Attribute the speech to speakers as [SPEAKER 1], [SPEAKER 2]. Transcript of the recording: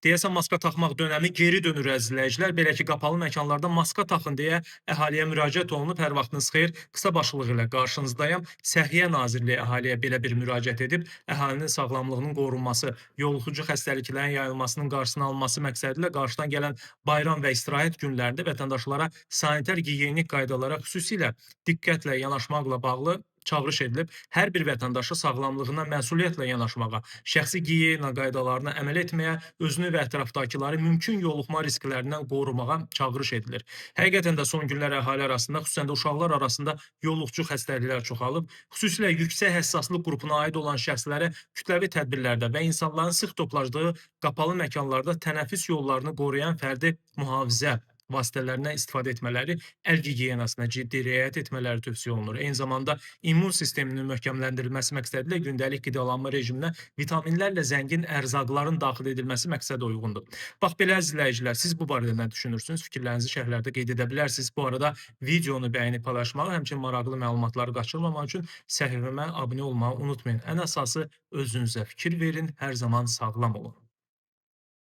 [SPEAKER 1] Deyəsən maska taxmaq dönəmi geri dönür əziz izləyicilər. Belə ki, qapalı məkanlarda maska taxın deyə əhaliyə müraciət olunub. Hər vaxtınız xeyir. Qısa başlığı ilə qarşınızdayım. Səhiyyə Nazirliyi əhaliyə belə bir müraciət edib. Əhalinin sağlamlığının qorunması, yoluxucu xəstəliklərin yayılmasının qarşısının alınması məqsədilə qarşıdan gələn bayram və istirahət günlərində vətəndaşlara sanitar gigiyenik qaydalara xüsusilə diqqətlə yanaşmaqla bağlı çağırış edilib. Hər bir vətəndaşa sağlamlığına məsuliyyətlə yanaşmağa, şəxsi gigiyena qaydalarına əməl etməyə, özünü və ətrafdakıları mümkün yoluxma risklərindən qorumağa çağırış edilir. Həqiqətən də son günlər əhali arasında, xüsusən də uşaqlar arasında yoluxucu xəstəliklər çoxalıb. Xüsusilə yüksək həssaslıq qrupuna aid olan şəxslərə kütləvi tədbirlərdə və insanların sıx toplaşdığı qapalı məkanlarda tənəffüs yollarını qoruyan fərdi mühafizə vasitələrindən istifadə etmələri, əl gigiyenasına ciddi riayət etmələri tövsiyə olunur. Eyni zamanda immun sisteminin möhkəmləndirilməsi məqsədilə gündəlik qidalanma rejiminə vitaminlərlə zəngin ərzaqların daxil edilməsi məqsədə uyğundur. Bax belə əziz izləyicilər, siz bu barədə nə düşünürsünüz? Fikirlərinizi şərhlərdə qeyd edə bilərsiniz. Bu arada videonu bəyənib paylaşmağı, həmçinin maraqlı məlumatları qaçırmamaq üçün səhifəmə abunə olmağı unutmayın. Ən əsası özünüzə fikir verin, hər zaman sağlam olun.